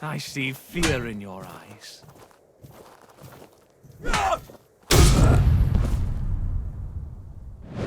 I see fear in your eyes.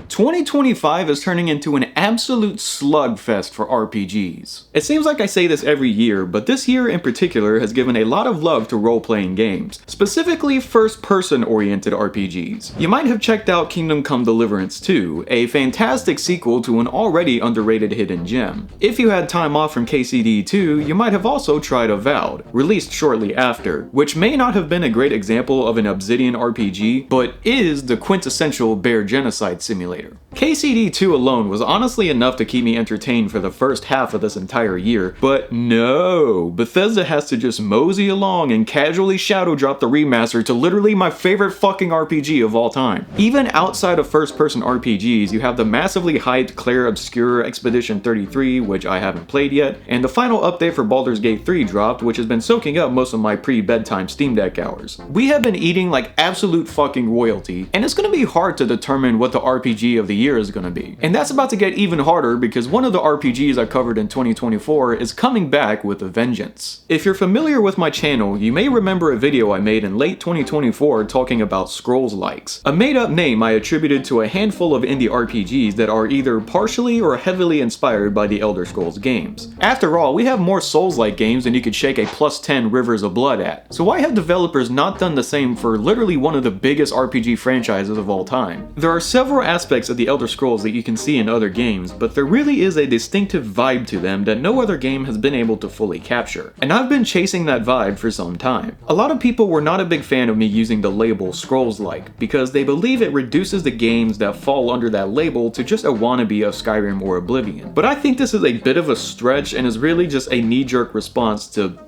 2025 is turning into an absolute slugfest for RPGs. It seems like I say this every year, but this year in particular has given a lot of love to role-playing games, specifically first-person oriented RPGs. You might have checked out Kingdom Come Deliverance 2, a fantastic sequel to an already underrated hidden gem. If you had time off from KCD 2, you might have also tried Avowed, released shortly after, which may not have been a great example of an Obsidian RPG, but is the quintessential bear genocide simulator. KCD 2 alone was honestly enough to keep me entertained for the first half of this entire year, but no, Bethesda has to just mosey along and casually shadow drop the remaster to literally my favorite fucking RPG of all time. Even outside of first-person RPGs, you have the massively hyped Claire Obscure Expedition 33, which I haven't played yet, and the final update for Baldur's Gate 3 dropped, which has been soaking up most of my pre-bedtime Steam Deck hours. We have been eating like absolute fucking royalty, and it's gonna be hard to determine what the RPG of the year is gonna be. And that's about to get even harder because one of the RPGs I covered in 2024 is coming back with a vengeance. If you're familiar with my channel, you may remember a video I made in late 2024 talking about Scrolls likes, a made-up name I attributed to a handful of indie RPGs that are either partially or heavily inspired by the Elder Scrolls games. After all, we have more Souls-like games than you could shake a +10 Rivers of Blood at, so why have developers not done the same for literally one of the biggest RPG franchises of all time? There are several aspects of the Elder Scrolls that you can see in other games, but there really is a distinctive vibe to them that no other game has been able to fully capture. And I've been chasing that vibe for some time. A lot of people were not a big fan of me using the label Scrolls-like, because they believe it reduces the games that fall under that label to just a wannabe of Skyrim or Oblivion. But I think this is a bit of a stretch and is really just a knee-jerk response to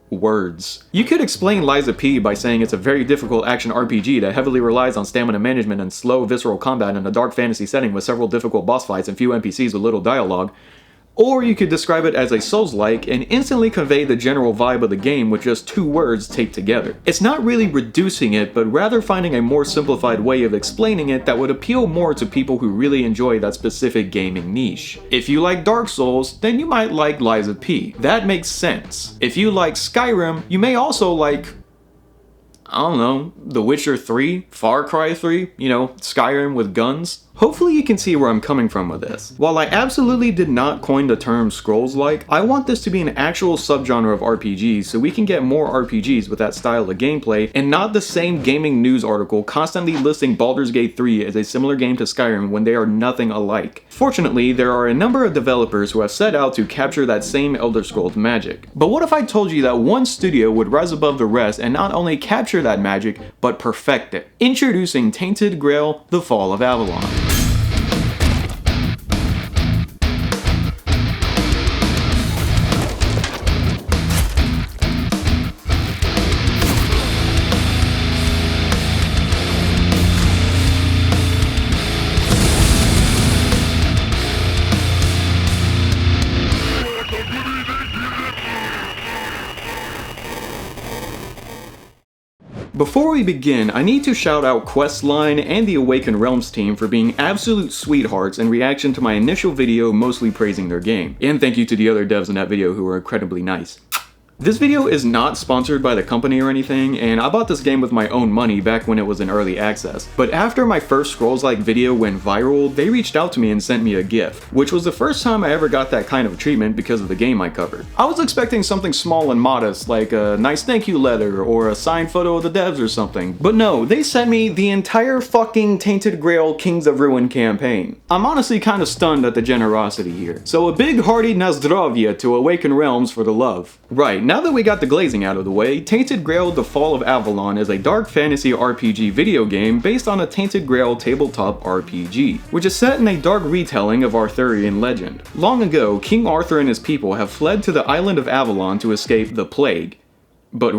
words. You could explain Liza P by saying it's a very difficult action RPG that heavily relies on stamina management and slow visceral combat in a dark fantasy setting with several difficult boss fights and few NPCs with little dialogue. Or you could describe it as a Souls-like and instantly convey the general vibe of the game with just 2 words taped together. It's not really reducing it, but rather finding a more simplified way of explaining it that would appeal more to people who really enjoy that specific gaming niche. If you like Dark Souls, then you might like Liza P. That makes sense. If you like Skyrim, you may also like, I don't know, The Witcher 3, Far Cry 3, you know, Skyrim with guns. Hopefully you can see where I'm coming from with this. While I absolutely did not coin the term Scrolls-like, I want this to be an actual subgenre of RPGs so we can get more RPGs with that style of gameplay and not the same gaming news article constantly listing Baldur's Gate 3 as a similar game to Skyrim when they are nothing alike. Fortunately, there are a number of developers who have set out to capture that same Elder Scrolls magic. But what if I told you that one studio would rise above the rest and not only capture that magic, but perfect it? Introducing Tainted Grail, The Fall of Avalon. Before we begin, I need to shout out Questline and the Awaken Realms team for being absolute sweethearts in reaction to my initial video mostly praising their game. And thank you to the other devs in that video who were incredibly nice. This video is not sponsored by the company or anything, and I bought this game with my own money back when it was in early access. But after my first Scrolls-like video went viral, they reached out to me and sent me a gift, which was the first time I ever got that kind of treatment because of the game I covered. I was expecting something small and modest, like a nice thank you letter or a signed photo of the devs or something. But no, they sent me the entire fucking Tainted Grail Kings of Ruin campaign. I'm honestly kind of stunned at the generosity here. So a big hearty Nazdravya to Awaken Realms for the love. Right, now that we got the glazing out of the way, Tainted Grail The Fall of Avalon is a dark fantasy RPG video game based on a Tainted Grail tabletop RPG, which is set in a dark retelling of Arthurian legend. Long ago, King Arthur and his people have fled to the island of Avalon to escape the plague, but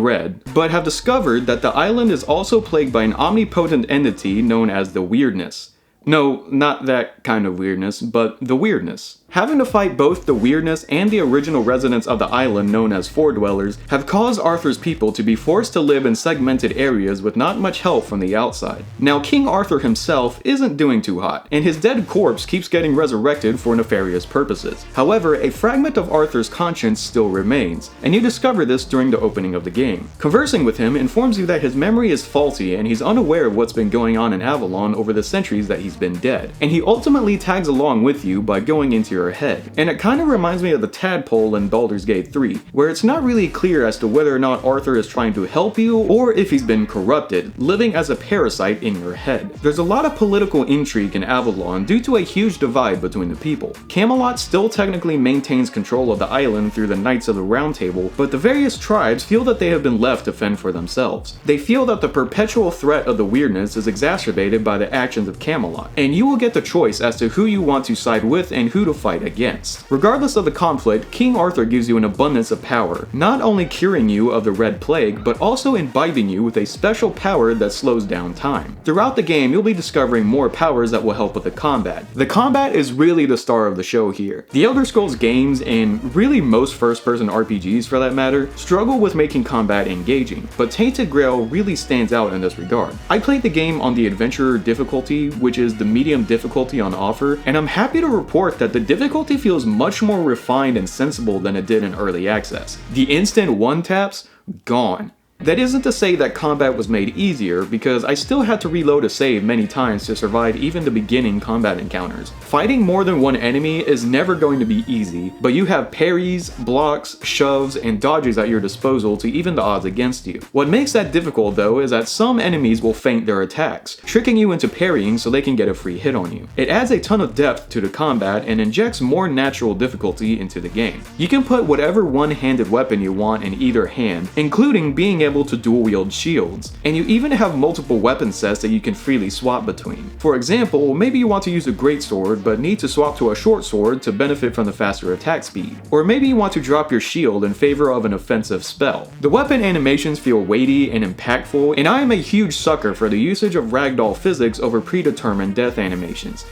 have discovered that the island is also plagued by an omnipotent entity known as the Weirdness. No, not that kind of weirdness, but the weirdness. Having to fight both the weirdness and the original residents of the island known as Foredwellers have caused Arthur's people to be forced to live in segmented areas with not much help from the outside. Now, King Arthur himself isn't doing too hot, and his dead corpse keeps getting resurrected for nefarious purposes. However, a fragment of Arthur's conscience still remains, and you discover this during the opening of the game. Conversing with him informs you that his memory is faulty and he's unaware of what's been going on in Avalon over the centuries that he's been dead, and he ultimately tags along with you by going into your head. And it kind of reminds me of the tadpole in Baldur's Gate 3, where it's not really clear as to whether or not Arthur is trying to help you or if he's been corrupted, living as a parasite in your head. There's a lot of political intrigue in Avalon due to a huge divide between the people. Camelot still technically maintains control of the island through the Knights of the Round Table, but the various tribes feel that they have been left to fend for themselves. They feel that the perpetual threat of the weirdness is exacerbated by the actions of Camelot, and you will get the choice as to who you want to side with and who to fight against. Regardless of the conflict, King Arthur gives you an abundance of power, not only curing you of the Red Plague, but also imbibing you with a special power that slows down time. Throughout the game, you'll be discovering more powers that will help with the combat. The combat is really the star of the show here. The Elder Scrolls games, and really most first-person RPGs for that matter, struggle with making combat engaging, but Tainted Grail really stands out in this regard. I played the game on the Adventurer difficulty, which is the medium difficulty on offer, and I'm happy to report that the difficulty feels much more refined and sensible than it did in early access. The instant one-taps? Gone. That isn't to say that combat was made easier, because I still had to reload a save many times to survive even the beginning combat encounters. Fighting more than one enemy is never going to be easy, but you have parries, blocks, shoves, and dodges at your disposal to even the odds against you. What makes that difficult though is that some enemies will feint their attacks, tricking you into parrying so they can get a free hit on you. It adds a ton of depth to the combat and injects more natural difficulty into the game. You can put whatever one-handed weapon you want in either hand, including being able to dual-wield shields, and you even have multiple weapon sets that you can freely swap between. For example, maybe you want to use a greatsword but need to swap to a short sword to benefit from the faster attack speed. Or maybe you want to drop your shield in favor of an offensive spell. The weapon animations feel weighty and impactful, and I am a huge sucker for the usage of ragdoll physics over predetermined death animations.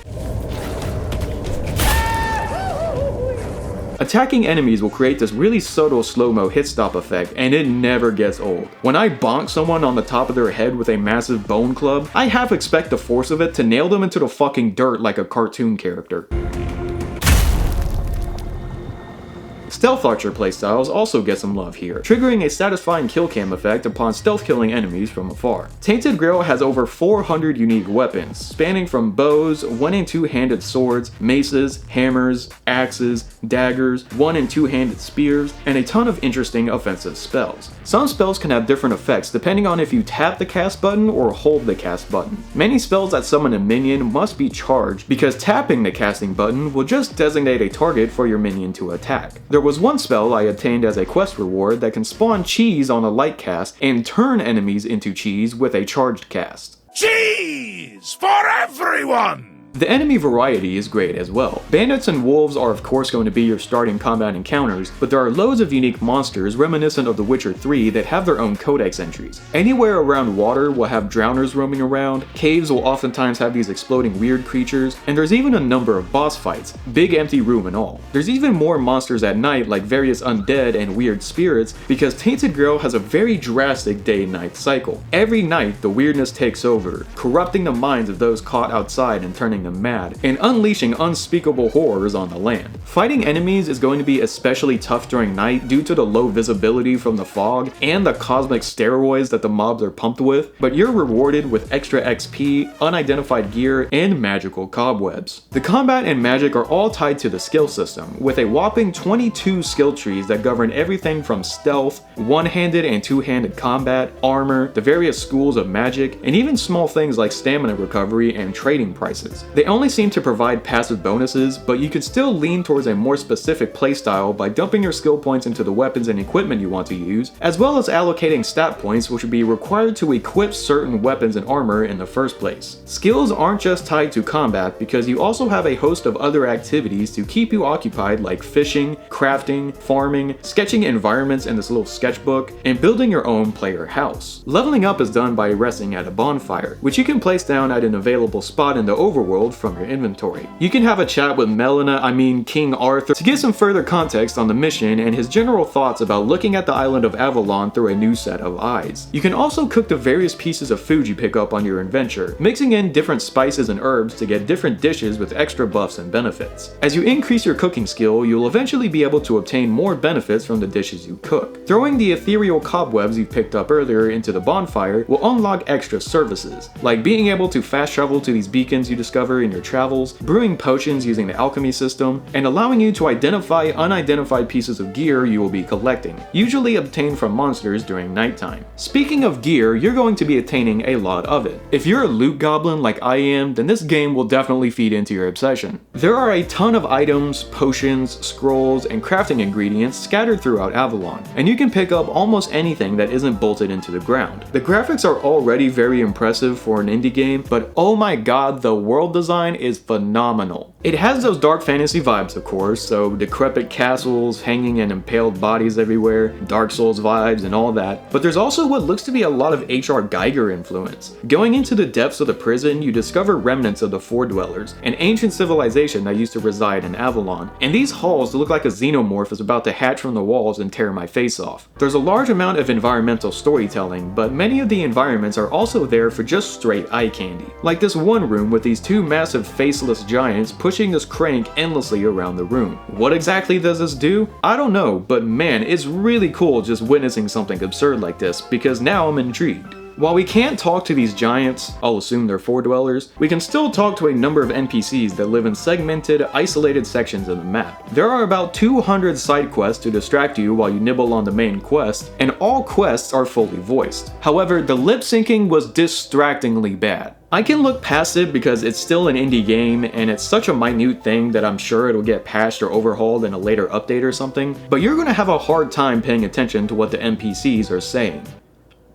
Attacking enemies will create this really subtle slow-mo hit stop effect, and it never gets old. When I bonk someone on the top of their head with a massive bone club, I half expect the force of it to nail them into the fucking dirt like a cartoon character. Stealth Archer playstyles also get some love here, triggering a satisfying kill cam effect upon stealth killing enemies from afar. Tainted Grail has over 400 unique weapons, spanning from bows, 1- and 2-handed swords, maces, hammers, axes, daggers, 1- and 2-handed spears, and a ton of interesting offensive spells. Some spells can have different effects depending on if you tap the cast button or hold the cast button. Many spells that summon a minion must be charged, because tapping the casting button will just designate a target for your minion to attack. There was one spell I obtained as a quest reward that can spawn cheese on a light cast and turn enemies into cheese with a charged cast. Cheese for everyone! The enemy variety is great as well. Bandits and wolves are of course going to be your starting combat encounters, but there are loads of unique monsters reminiscent of The Witcher 3 that have their own codex entries. Anywhere around water will have drowners roaming around, caves will oftentimes have these exploding weird creatures, and there's even a number of boss fights, big empty room and all. There's even more monsters at night like various undead and weird spirits, because Tainted Grail has a very drastic day-night cycle. Every night the weirdness takes over, corrupting the minds of those caught outside and turning them mad, and unleashing unspeakable horrors on the land. Fighting enemies is going to be especially tough during night due to the low visibility from the fog and the cosmic steroids that the mobs are pumped with, but you're rewarded with extra XP, unidentified gear, and magical cobwebs. The combat and magic are all tied to the skill system, with a whopping 22 skill trees that govern everything from stealth, one-handed and two-handed combat, armor, the various schools of magic, and even small things like stamina recovery and trading prices. They only seem to provide passive bonuses, but you could still lean towards a more specific playstyle by dumping your skill points into the weapons and equipment you want to use, as well as allocating stat points which would be required to equip certain weapons and armor in the first place. Skills aren't just tied to combat, because you also have a host of other activities to keep you occupied, like fishing, crafting, farming, sketching environments in this little sketchbook, and building your own player house. Leveling up is done by resting at a bonfire, which you can place down at an available spot in the overworld world from your inventory. You can have a chat with King Arthur, to get some further context on the mission and his general thoughts about looking at the island of Avalon through a new set of eyes. You can also cook the various pieces of food you pick up on your adventure, mixing in different spices and herbs to get different dishes with extra buffs and benefits. As you increase your cooking skill, you'll eventually be able to obtain more benefits from the dishes you cook. Throwing the ethereal cobwebs you picked up earlier into the bonfire will unlock extra services, like being able to fast travel to these beacons you discover in your travels, brewing potions using the alchemy system, and allowing you to identify unidentified pieces of gear you will be collecting, usually obtained from monsters during nighttime. Speaking of gear, you're going to be attaining a lot of it. If you're a loot goblin like I am, then this game will definitely feed into your obsession. There are a ton of items, potions, scrolls, and crafting ingredients scattered throughout Avalon, and you can pick up almost anything that isn't bolted into the ground. The graphics are already very impressive for an indie game, but oh my god, the world design is phenomenal. It has those dark fantasy vibes, of course, so decrepit castles, hanging and impaled bodies everywhere, Dark Souls vibes and all that, but there's also what looks to be a lot of H.R. Geiger influence. Going into the depths of the prison, you discover remnants of the Four Dwellers, an ancient civilization that used to reside in Avalon, and these halls look like a xenomorph is about to hatch from the walls and tear my face off. There's a large amount of environmental storytelling, but many of the environments are also there for just straight eye candy. Like this one room with these two massive faceless giants pushing this crank endlessly around the room. What exactly does this do? I don't know, but man, it's really cool just witnessing something absurd like this, because now I'm intrigued. While we can't talk to these giants, I'll assume they're Four Dwellers, we can still talk to a number of NPCs that live in segmented, isolated sections of the map. There are about 200 side quests to distract you while you nibble on the main quest, and all quests are fully voiced. However, the lip syncing was distractingly bad. I can look past it because it's still an indie game and it's such a minute thing that I'm sure it'll get patched or overhauled in a later update or something, but you're gonna have a hard time paying attention to what the NPCs are saying.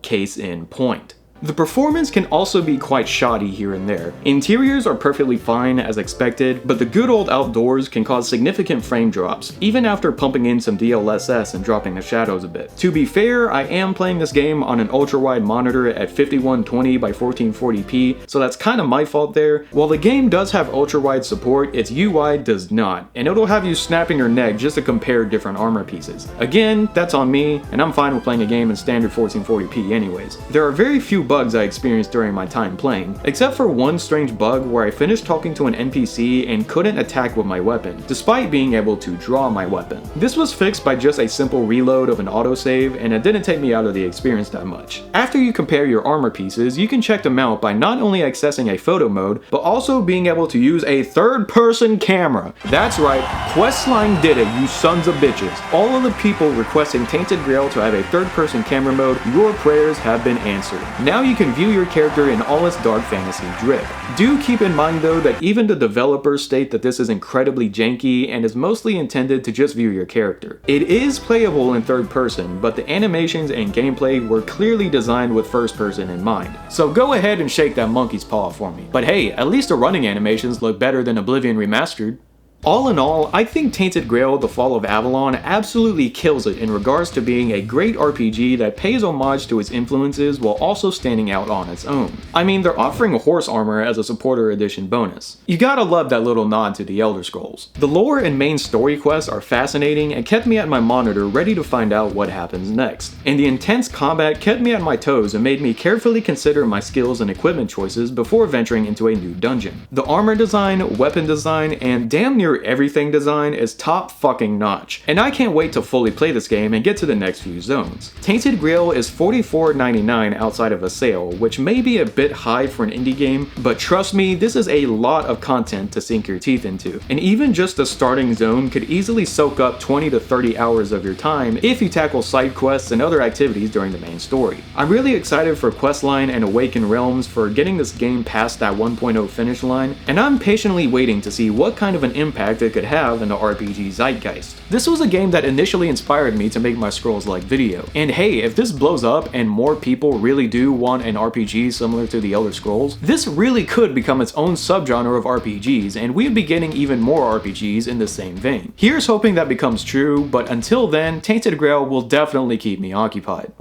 Case in point. The performance can also be quite shoddy here and there. Interiors are perfectly fine as expected, but the good old outdoors can cause significant frame drops, even after pumping in some DLSS and dropping the shadows a bit. To be fair, I am playing this game on an ultra-wide monitor at 5120 by 1440p, so that's kind of my fault there. While the game does have ultra-wide support, its UI does not, and it'll have you snapping your neck just to compare different armor pieces. Again, that's on me, and I'm fine with playing a game in standard 1440p anyways. There are very few bugs I experienced during my time playing, except for one strange bug where I finished talking to an NPC and couldn't attack with my weapon, despite being able to draw my weapon. This was fixed by just a simple reload of an autosave, and it didn't take me out of the experience that much. After you compare your armor pieces, you can check them out by not only accessing a photo mode, but also being able to use a third-person camera. That's right, Questline did it, you sons of bitches. All of the people requesting Tainted Grail to have a third-person camera mode, your prayers have been answered. Now you can view your character in all its dark fantasy drip. Do keep in mind though that even the developers state that this is incredibly janky and is mostly intended to just view your character. It is playable in third person, but the animations and gameplay were clearly designed with first person in mind. So go ahead and shake that monkey's paw for me. But hey, at least the running animations look better than Oblivion Remastered. All in all, I think Tainted Grail: The Fall of Avalon absolutely kills it in regards to being a great RPG that pays homage to its influences while also standing out on its own. I mean, they're offering horse armor as a supporter edition bonus. You gotta love that little nod to the Elder Scrolls. The lore and main story quests are fascinating and kept me at my monitor ready to find out what happens next. And the intense combat kept me at my toes and made me carefully consider my skills and equipment choices before venturing into a new dungeon. The armor design, weapon design, and damn near everything design is top fucking notch, and I can't wait to fully play this game and get to the next few zones. Tainted Grail is $44.99 outside of a sale, which may be a bit high for an indie game, but trust me, this is a lot of content to sink your teeth into, and even just the starting zone could easily soak up 20 to 30 hours of your time if you tackle side quests and other activities during the main story. I'm really excited for Questline and Awaken Realms for getting this game past that 1.0 finish line, and I'm patiently waiting to see what kind of an impact it could have in the RPG zeitgeist. This was a game that initially inspired me to make my Scrolls-like video, and hey, if this blows up and more people really do want an RPG similar to the Elder Scrolls, this really could become its own subgenre of RPGs, and we'd be getting even more RPGs in the same vein. Here's hoping that becomes true, but until then, Tainted Grail will definitely keep me occupied.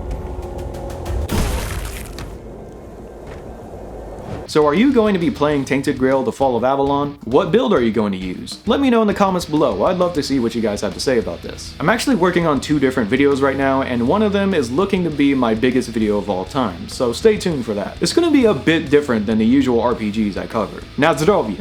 So are you going to be playing Tainted Grail, the Fall of Avalon? What build are you going to use? Let me know in the comments below. I'd love to see what you guys have to say about this. I'm actually working on 2 different videos right now, and one of them is looking to be my biggest video of all time, so stay tuned for that. It's going to be a bit different than the usual RPGs I cover. Na zdrowie!